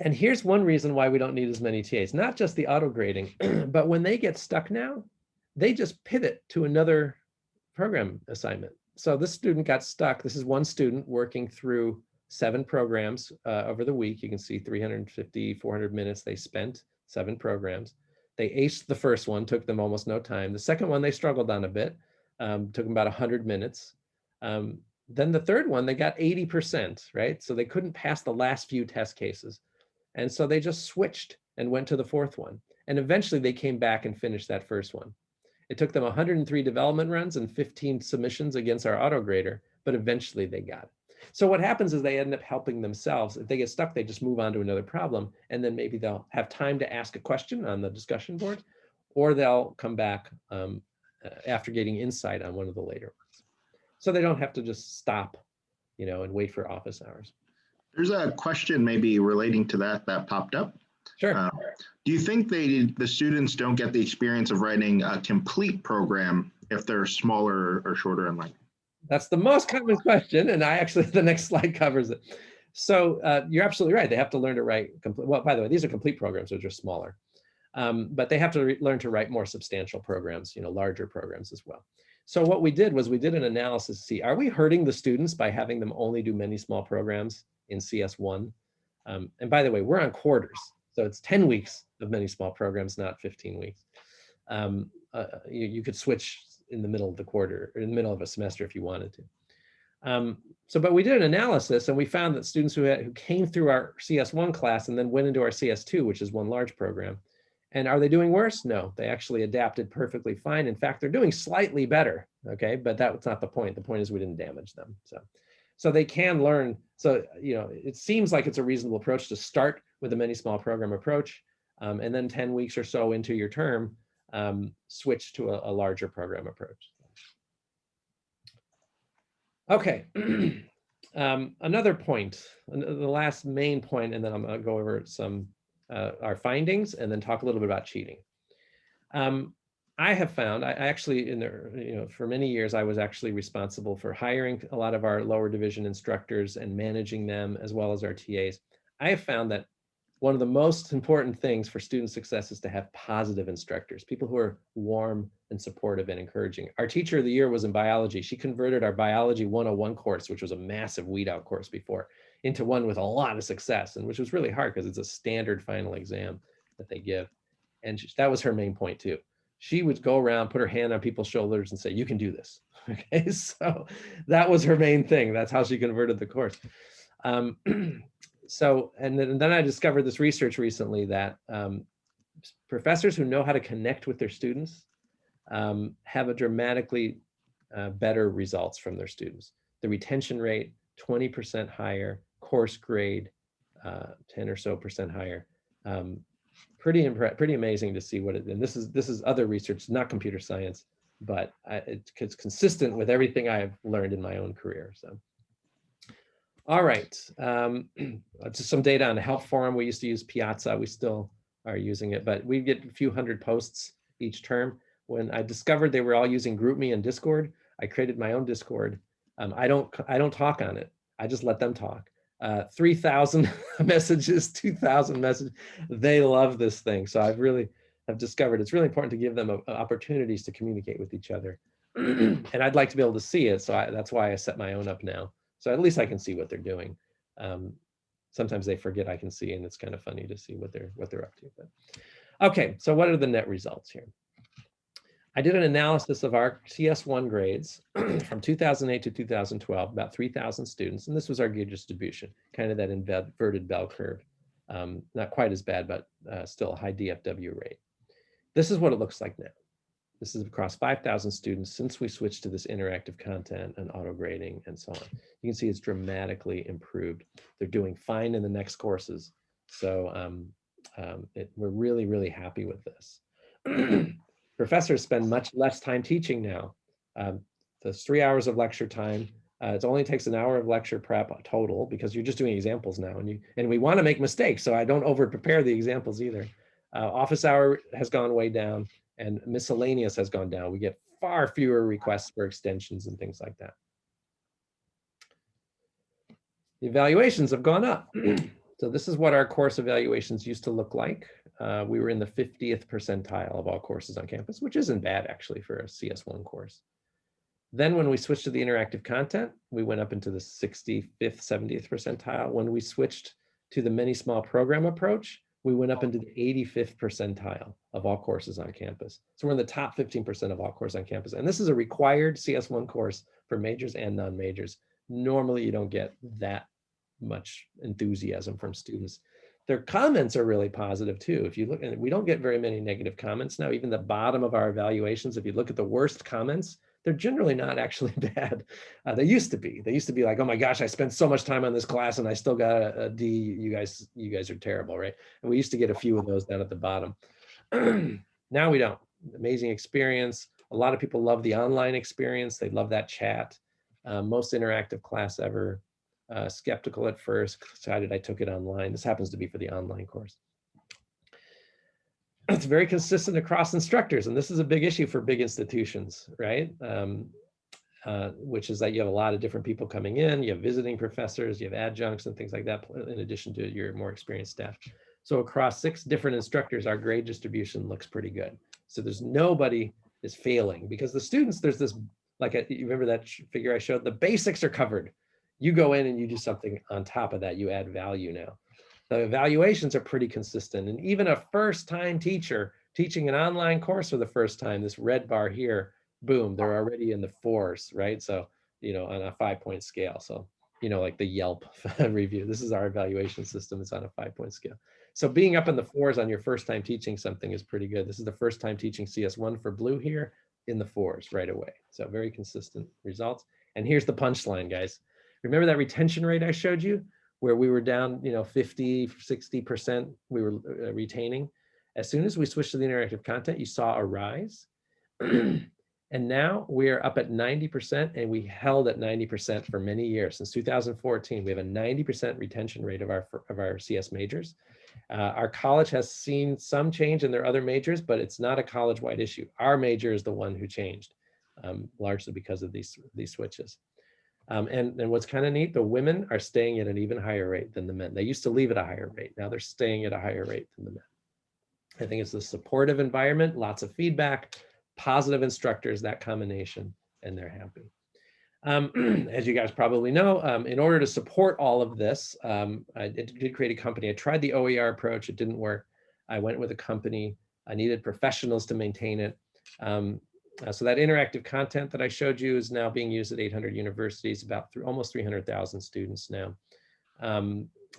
S3: here's one reason why we don't need as many TAs, not just the auto grading, but when they get stuck now, they just pivot to another program assignment. So this student got stuck. This is one student working through 7 programs over the week. You can see 350, 400 minutes they spent, 7 programs. They aced the first one, took them almost no time. The second one, they struggled on a bit, took them about 100 minutes. Then the third one, they got 80%, right? So they couldn't pass the last few test cases. And so they just switched and went to the 4th one. And eventually they came back and finished that first one. It took them 103 development runs and 15 submissions against our auto grader, but eventually they got it. So what happens is they end up helping themselves. If they get stuck, they just move on to another problem, and then maybe they'll have time to ask a question on the discussion board, or they'll come back after getting insight on one of the later ones. So they don't have to just stop, you know, and wait for office hours.
S2: There's a question maybe relating to that popped up.
S3: Sure.
S2: Do you think the students don't get the experience of writing a complete program if they're smaller or shorter in length?
S3: That's the most common question, and the next slide covers it. So you're absolutely right. They have to learn to write complete. Well, by the way, these are complete programs, which are smaller, but they have to learn to write more substantial programs, you know, larger programs as well. So what we did was we did an analysis to see, are we hurting the students by having them only do many small programs in CS1? And by the way, we're on quarters, so it's 10 weeks of many small programs, not 15 weeks. You could switch in the middle of the quarter, or in the middle of a semester if you wanted to. But we did an analysis and we found that students who came through our CS1 class and then went into our CS2, which is one large program, and are they doing worse? No, they actually adapted perfectly fine. In fact, they're doing slightly better, okay? But that's not the point. The point is we didn't damage them. So they can learn. So, you know, it seems like it's a reasonable approach to start with a many small program approach, and then 10 weeks or so into your term, switch to a larger program approach. Okay, another point, the last main point, and then I'm going to go over some our findings and then talk a little bit about cheating. I have found, I actually, for many years, I was actually responsible for hiring a lot of our lower division instructors and managing them as well as our TAs. I have found that one of the most important things for student success is to have positive instructors, people who are warm and supportive and encouraging. Our teacher of the year was in biology. She converted our biology 101 course, which was a massive weed out course before, into one with a lot of success, and which was really hard because it's a standard final exam that they give. And that was her main point too. She would go around, put her hand on people's shoulders and say, you can do this. Okay, so that was her main thing. That's how she converted the course. So, and then I discovered this research recently that professors who know how to connect with their students have a dramatically better results from their students. The retention rate, 20% higher, course grade, 10 or so percent higher. Pretty amazing to see what it, and this is other research, not computer science, but it's consistent with everything I've learned in my own career. So, all right, just some data on the help forum. We used to use Piazza. We still are using it, but we get a few hundred posts each term. When I discovered they were all using GroupMe and Discord, I created my own Discord. I don't talk on it. I just let them talk. 3,000 messages, 2,000 messages. They love this thing. So I've really have discovered it's really important to give them opportunities to communicate with each other. And I'd like to be able to see it. So that's why I set my own up now. So at least I can see what they're doing. Sometimes they forget I can see, and it's kind of funny to see what they're up to. But okay, so what are the net results here? I did an analysis of our CS1 grades from 2008 to 2012, about 3,000 students, and this was our grade distribution, kind of that inverted bell curve. Not quite as bad, but still a high DFW rate. This is what it looks like now. This is across 5,000 students since we switched to this interactive content and auto grading and so on. You can see it's dramatically improved. They're doing fine in the next courses. So we're really, really happy with this. Professors spend much less time teaching now. There's 3 hours of lecture time. It only takes an hour of lecture prep total because you're just doing examples now, and we want to make mistakes, so I don't over prepare the examples either. Office hour has gone way down, and miscellaneous has gone down. We get far fewer requests for extensions and things like that. The evaluations have gone up. So this is what our course evaluations used to look like. We were in the 50th percentile of all courses on campus, which isn't bad actually for a CS1 course. Then when we switched to the interactive content, we went up into the 65th, 70th percentile. When we switched to the many small program approach, we went up into the 85th percentile of all courses on campus. So we're in the top 15% of all courses on campus. And this is a required CS1 course for majors and non-majors. Normally you don't get that much enthusiasm from students. Their comments are really positive too. If you look, and we don't get very many negative comments now, even the bottom of our evaluations, if you look at the worst comments, they're generally not actually bad. They used to be. They used to be like, oh my gosh, I spent so much time on this class and I still got a D. You guys are terrible, right? And we used to get a few of those down at the bottom. Now we don't. Amazing experience. A lot of people love the online experience. They love that chat. Most interactive class ever. Skeptical at first, decided I took it online. This happens to be for the online course. It's very consistent across instructors, and this is a big issue for big institutions, right? Which is that you have a lot of different people coming in, you have visiting professors, you have adjuncts and things like that, in addition to your more experienced staff. So across 6 different instructors, our grade distribution looks pretty good. So there's nobody is failing, because the students, there's this, like, you remember that figure I showed? The basics are covered. You go in and you do something on top of that, you add value now. The evaluations are pretty consistent. And even a first-time teacher teaching an online course for the first time, this red bar here, boom, they're already in the 4s, right? So, on a 5-point scale. So, like the Yelp review, this is our evaluation system. It's on a 5-point scale. So being up in the 4s on your first time teaching something is pretty good. This is the first time teaching CS1 for Blue here, in the 4s right away. So very consistent results. And here's the punchline, guys. Remember that retention rate I showed you, where we were down, 50, 60%, we were retaining. As soon as we switched to the interactive content, you saw a rise. And now we are up at 90%, and we held at 90% for many years. Since 2014, we have a 90% retention rate of our CS majors. Our college has seen some change in their other majors, but it's not a college-wide issue. Our major is the one who changed, largely because of these switches. And what's kind of neat, the women are staying at an even higher rate than the men. They used to leave at a higher rate. Now they're staying at a higher rate than the men. I think it's the supportive environment, lots of feedback, positive instructors, that combination, and they're happy. As you guys probably know, in order to support all of this, I did create a company. I tried the OER approach. It didn't work. I went with a company. I needed professionals to maintain it. So that interactive content that I showed you is now being used at 800 universities, about almost 300,000 students now.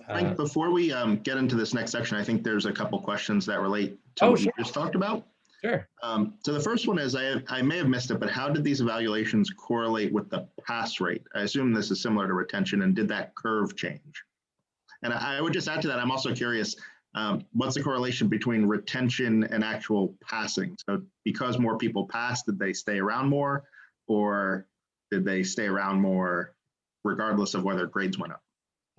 S2: Frank, before we get into this next section, I think there's a couple questions that relate to
S3: Oh,
S2: what
S3: sure.
S2: you just talked about.
S3: Sure.
S2: So the first one is, I may have missed it, but how did these evaluations correlate with the pass rate? I assume this is similar to retention, and did that curve change? And I would just add to that, I'm also curious, what's the correlation between retention and actual passing? So because more people passed, did they stay around more, or did they stay around more regardless of whether grades went up?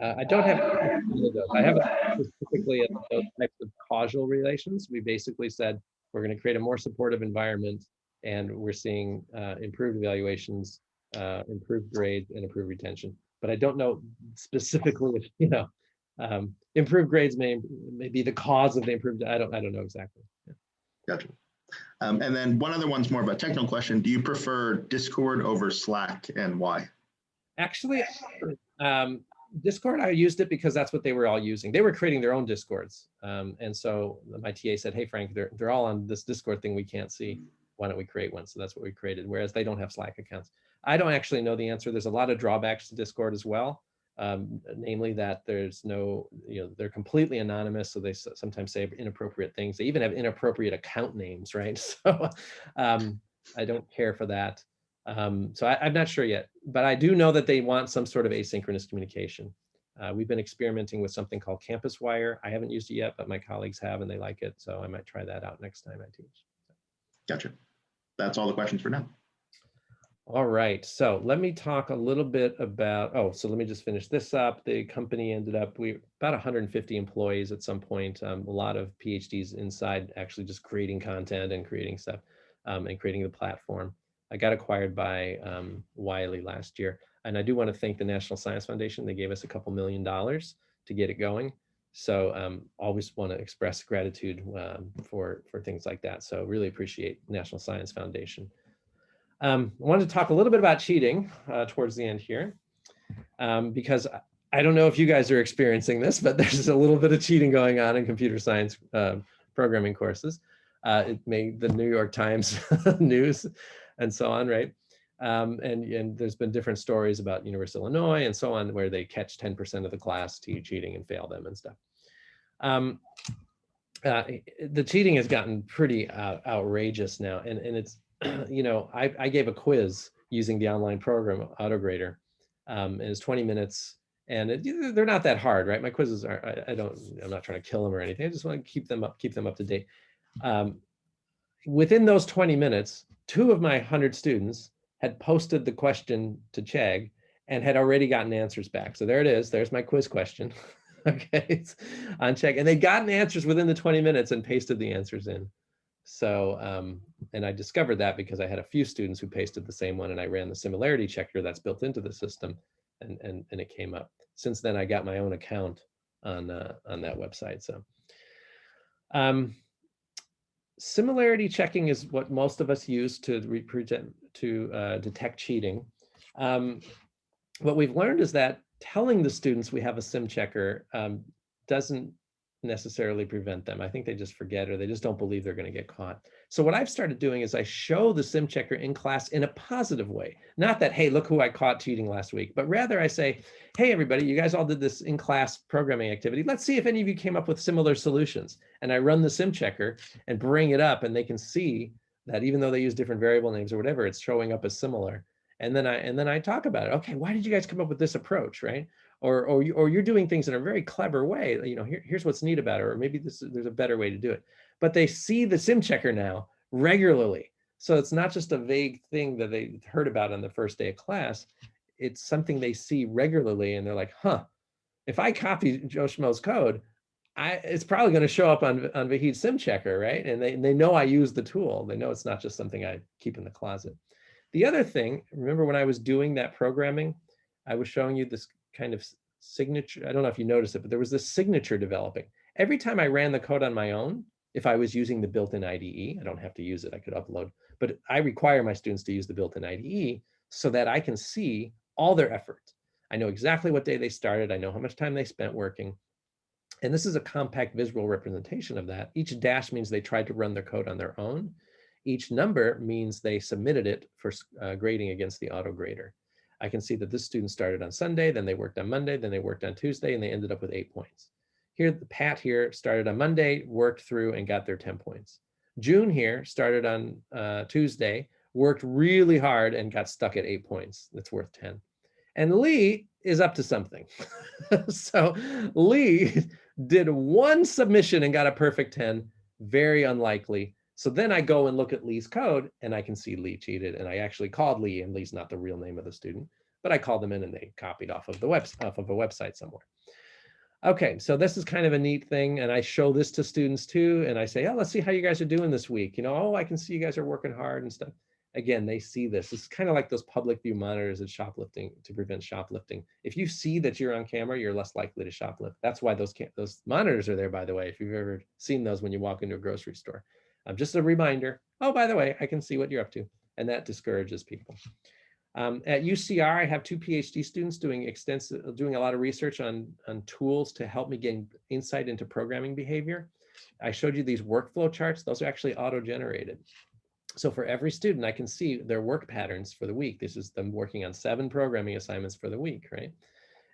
S3: I don't have any of those. I haven't specifically at those types of causal relations. We basically said we're going to create a more supportive environment, and we're seeing improved evaluations, improved grades, and improved retention. But I don't know specifically if improved grades may be the cause of the improved. I don't know exactly. Yeah.
S2: Gotcha. And then one other one's more of a technical question. Do you prefer Discord over Slack, and why?
S3: Actually, Discord, I used it because that's what they were all using. They were creating their own Discords. And so my TA said, hey, Frank, they're all on this Discord thing we can't see. Why don't we create one? So that's what we created, whereas they don't have Slack accounts. I don't actually know the answer. There's a lot of drawbacks to Discord as well. Namely that there's no, they're completely anonymous. So they sometimes say inappropriate things. They even have inappropriate account names, right? So I don't care for that. So I'm not sure yet, but I do know that they want some sort of asynchronous communication. We've been experimenting with something called Campus Wire. I haven't used it yet, but my colleagues have, and they like it. So I might try that out next time I teach.
S2: Gotcha. That's all the questions for now.
S3: All right, so let me talk a little bit about, so let me just finish this up. The company ended up, about 150 employees at some point, a lot of PhDs inside actually just creating content and creating stuff and creating the platform. I got acquired by Wiley last year. And I do want to thank the National Science Foundation. They gave us a couple $1 million to get it going. So always want to express gratitude for things like that. So really appreciate National Science Foundation. I wanted to talk a little bit about cheating towards the end here, because I don't know if you guys are experiencing this, but there's a little bit of cheating going on in computer science programming courses. It made the New York Times news and so on, right? And there's been different stories about University of Illinois and so on, where they catch 10% of the class cheating and fail them and stuff. The cheating has gotten pretty outrageous now, and it's, I gave a quiz using the online program AutoGrader. And it's 20 minutes, and they're not that hard, right? My quizzes are, I'm not trying to kill them or anything. I just want to keep them up to date. Within those 20 minutes, 2 of my 100 students had posted the question to Chegg and had already gotten answers back. So there it is. There's my quiz question. Okay, it's on Chegg, and they'd gotten answers within the 20 minutes and pasted the answers in. So, and I discovered that because I had a few students who pasted the same one, and I ran the similarity checker that's built into the system, and it came up. Since then, I got my own account on that website. So, similarity checking is what most of us use to detect cheating. What we've learned is that telling the students we have a sim checker doesn't necessarily prevent them. I think they just forget, or they just don't believe they're going to get caught. So what I've started doing is I show the sim checker in class in a positive way. Not that, hey, look who I caught cheating last week, but rather I say, hey, everybody, you guys all did this in class programming activity. Let's see if any of you came up with similar solutions. And I run the sim checker and bring it up, and they can see that even though they use different variable names or whatever, it's showing up as similar. And then I talk about it. Okay, why did you guys come up with this approach, right? Or you're doing things in a very clever way. Here's what's neat about it, or maybe there's a better way to do it. But they see the sim checker now regularly. So it's not just a vague thing that they heard about on the first day of class. It's something they see regularly, and they're like, huh, if I copy Joe Schmo's code, it's probably going to show up on Vahid's sim checker, right? And they know I use the tool. They know it's not just something I keep in the closet. The other thing, remember when I was doing that programming, I was showing you this kind of signature. I don't know if you noticed it, but there was this signature developing. Every time I ran the code on my own, if I was using the built-in IDE, I don't have to use it, I could upload, but I require my students to use the built-in IDE so that I can see all their effort. I know exactly what day they started. I know how much time they spent working. And this is a compact visual representation of that. Each dash means they tried to run their code on their own. Each number means they submitted it for grading against the AutoGrader. I can see that this student started on Sunday, then they worked on Monday, then they worked on Tuesday, and they ended up with 8 points. Here, Pat here started on Monday, worked through and got their 10 points. June here started on Tuesday, worked really hard and got stuck at 8 points. That's worth 10. And Lee is up to something. So Lee did one submission and got a perfect 10, very unlikely. So then I go and look at Lee's code and I can see Lee cheated, and I actually called Lee, and Lee's not the real name of the student, but I called them in and they copied off of a website somewhere. Okay, so this is kind of a neat thing, and I show this to students too, and I say, oh, let's see how you guys are doing this week. You know, oh, I can see you guys are working hard and stuff. Again, they see this. It's kind of like those public view monitors at shoplifting, to prevent shoplifting. If you see that you're on camera, you're less likely to shoplift. That's why those monitors are there, by the way, if you've ever seen those when you walk into a grocery store. Just a reminder, oh, by the way, I can see what you're up to, and that discourages people. At UCR, I have 2 PhD students doing a lot of research on tools to help me gain insight into programming behavior. I showed you these workflow charts. Those are actually auto-generated. So for every student, I can see their work patterns for the week. This is them working on 7 programming assignments for the week, right?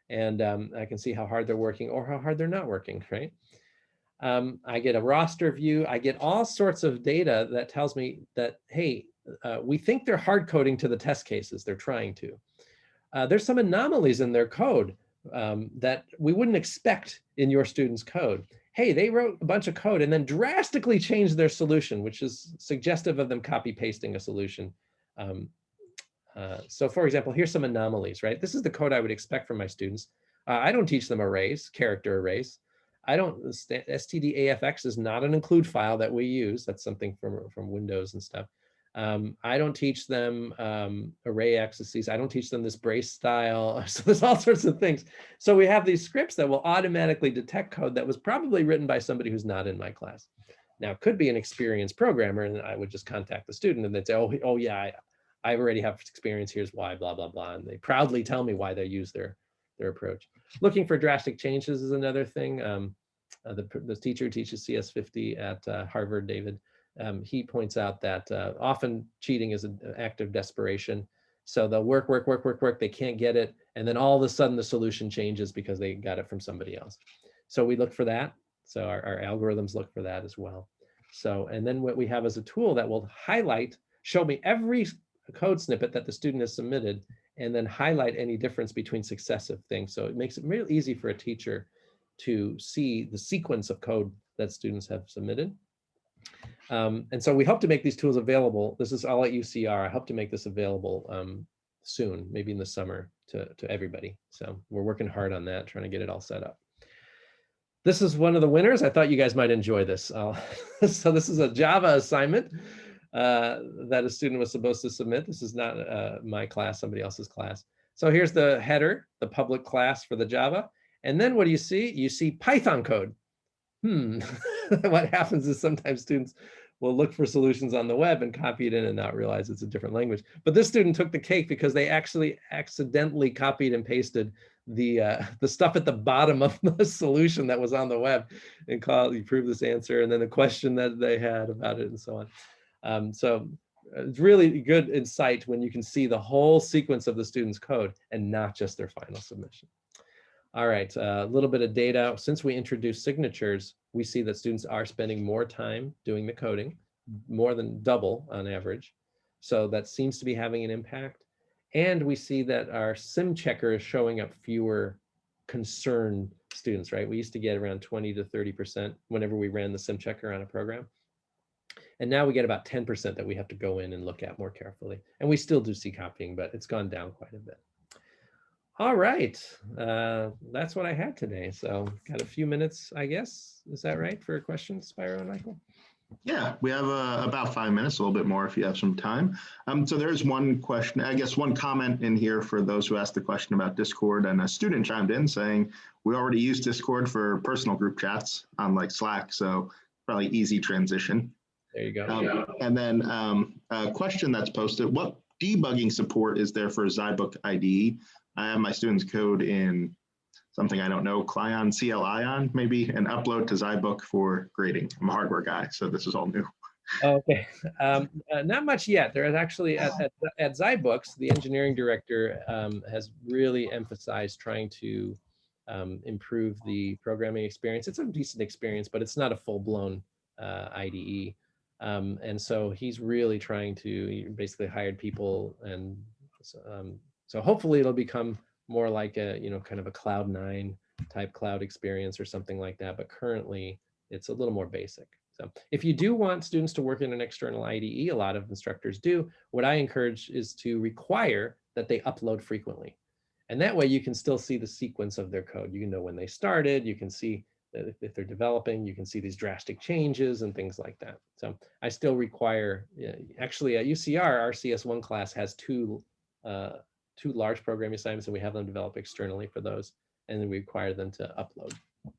S3: And I can see how hard they're working or how hard they're not working, right? I get a roster view. I get all sorts of data that tells me that, hey, we think they're hard coding to the test cases. They're trying to. There's some anomalies in their code that we wouldn't expect in your student's code. Hey, they wrote a bunch of code and then drastically changed their solution, which is suggestive of them copy pasting a solution. So for example, here's some anomalies, right? This is the code I would expect from my students. I don't teach them arrays, character arrays. stdafx is not an include file that we use. That's something from Windows and stuff. I don't teach them array accesses. I don't teach them this brace style. So there's all sorts of things. So we have these scripts that will automatically detect code that was probably written by somebody who's not in my class. Now, it could be an experienced programmer, and I would just contact the student and they'd say, oh yeah, I already have experience. Here's why, blah, blah, blah. And they proudly tell me why they use their approach. Looking for drastic changes is another thing. The teacher who teaches CS50 at Harvard, David, he points out that often cheating is an act of desperation. So they'll work, they can't get it. And then all of a sudden the solution changes because they got it from somebody else. So we look for that. So our algorithms look for that as well. So, and then what we have is a tool that will highlight, show me every code snippet that the student has submitted, and then highlight any difference between successive things. So it makes it real easy for a teacher to see the sequence of code that students have submitted. And so we hope to make these tools available. This is all at UCR. I hope to make this available soon, maybe in the summer to everybody. So we're working hard on that, trying to get it all set up. This is one of the winners. I thought you guys might enjoy this. So this is a Java assignment that a student was supposed to submit. This is not my class, somebody else's class. So here's the header, the public class for the Java. And then what do you see? You see Python code. What happens is sometimes students will look for solutions on the web and copy it in and not realize it's a different language. But this student took the cake because they actually accidentally copied and pasted the stuff at the bottom of the solution that was on the web and called, you prove this answer, and then the question that they had about it and so on. So it's really good insight when you can see the whole sequence of the student's code and not just their final submission. All right, a little bit of data. Since we introduced signatures, we see that students are spending more time doing the coding, more than double on average. So that seems to be having an impact. And we see that our sim checker is showing up fewer concerned students, right? We used to get around 20 to 30% whenever we ran the sim checker on a program. And now we get about 10% that we have to go in and look at more carefully. And we still do see copying, but it's gone down quite a bit. All right, that's what I had today. So got a few minutes, I guess. Is that right for questions, Spyro and Michael?
S2: Yeah, we have about 5 minutes, a little bit more if you have some time. So there's one question, I guess one comment in here for those who asked the question about Discord, and a student chimed in saying, we already use Discord for personal group chats on like Slack, so probably easy transition.
S3: There you go.
S2: And then a question that's posted, what debugging support is there for zyBook IDE? I have my students code in something I don't know, Clion, CLIon, maybe, and upload to zyBook for grading. I'm a hardware guy, so this is all new.
S3: Okay, not much yet. There is actually at zyBooks, the engineering director has really emphasized trying to improve the programming experience. It's a decent experience, but it's not a full-blown IDE. And so he's really trying to, he basically hired people, and so hopefully it'll become more like a, you know, kind of a Cloud9 type cloud experience or something like that. But currently it's a little more basic. So if you do want students to work in an external IDE, a lot of instructors do, what I encourage is to require that they upload frequently. And that way you can still see the sequence of their code. You can know when they started, you can see that if they're developing, you can see these drastic changes and things like that. So I still require, actually at UCR, our CS1 class has two large programming assignments, and we have them develop externally for those. And then we require them to upload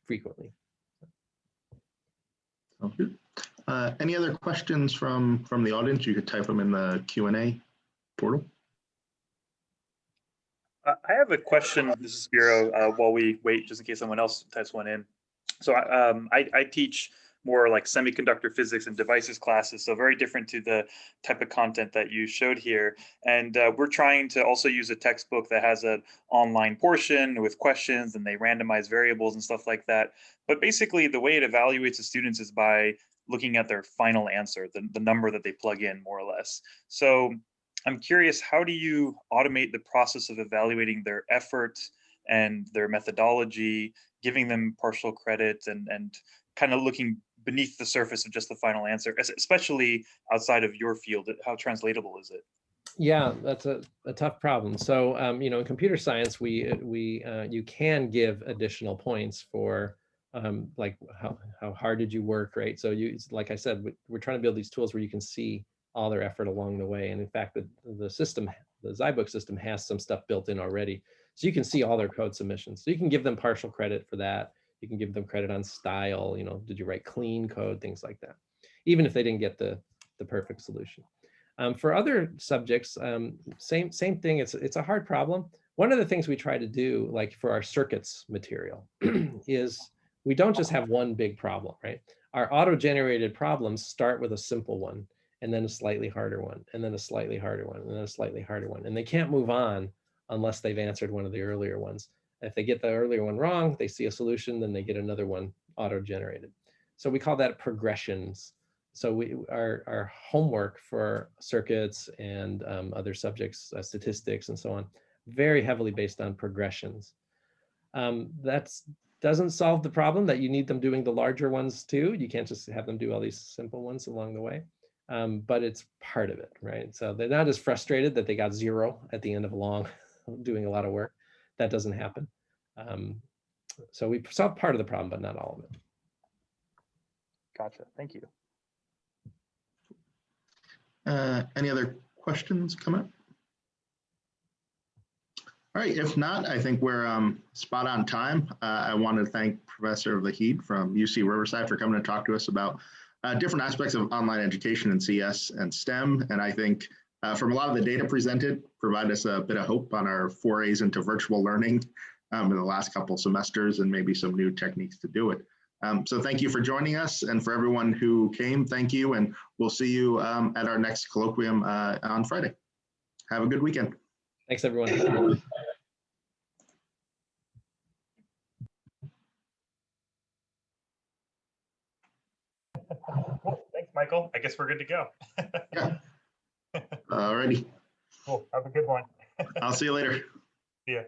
S3: frequently.
S2: Sounds good. Any other questions from the audience? You could type them in the Q&A portal.
S4: I have a question. This is Spiro. While we wait, just in case someone else types one in. So I teach more like semiconductor physics and devices classes, so very different to the type of content that you showed here. And we're trying to also use a textbook that has an online portion with questions, and they randomize variables and stuff like that. But basically, the way it evaluates the students is by looking at their final answer, the number that they plug in, more or less. So I'm curious, how do you automate the process of evaluating their effort and their methodology, giving them partial credit, and kind of looking beneath the surface of just the final answer, especially outside of your field? How translatable is it?
S3: Yeah, that's a tough problem. So, you know, in computer science, you can give additional points for like how hard did you work, right? So like I said, we're trying to build these tools where you can see all their effort along the way. And in fact, the system, the zyBooks system, has some stuff built in already. So you can see all their code submissions. So you can give them partial credit for that. You can give them credit on style, you know, did you write clean code, things like that, even if they didn't get the perfect solution. For other subjects, same thing. It's a hard problem. One of the things we try to do, like for our circuits material, is we don't just have one big problem, right? Our auto-generated problems start with a simple one, and then a slightly harder one, and then a slightly harder one, and then a slightly harder one. And they can't move on unless they've answered one of the earlier ones. If they get the earlier one wrong, they see a solution, then they get another one auto-generated. So we call that progressions. So our homework for circuits and other subjects, statistics and so on, very heavily based on progressions. That doesn't solve the problem that you need them doing the larger ones too. You can't just have them do all these simple ones along the way. But it's part of it, right? So they're not as frustrated that they got 0 at the end of doing a lot of work. That doesn't happen. So we solve part of the problem, but not all of it.
S4: Gotcha. Thank you.
S2: Any other questions come up? All right, if not, I think we're spot on time. I want to thank Professor Vahid from UC Riverside for coming to talk to us about different aspects of online education in CS and STEM. And I think from a lot of the data presented, provide us a bit of hope on our forays into virtual learning in the last couple semesters, and maybe some new techniques to do it. So thank you for joining us, and for everyone who came, thank you, and we'll see you at our next colloquium on Friday. Have a good weekend.
S3: Thanks, everyone.
S4: Cool. Thanks, Michael. I guess we're good to go.
S2: Yeah. All righty.
S1: Cool. Have a good one.
S2: I'll see you later.
S1: See ya.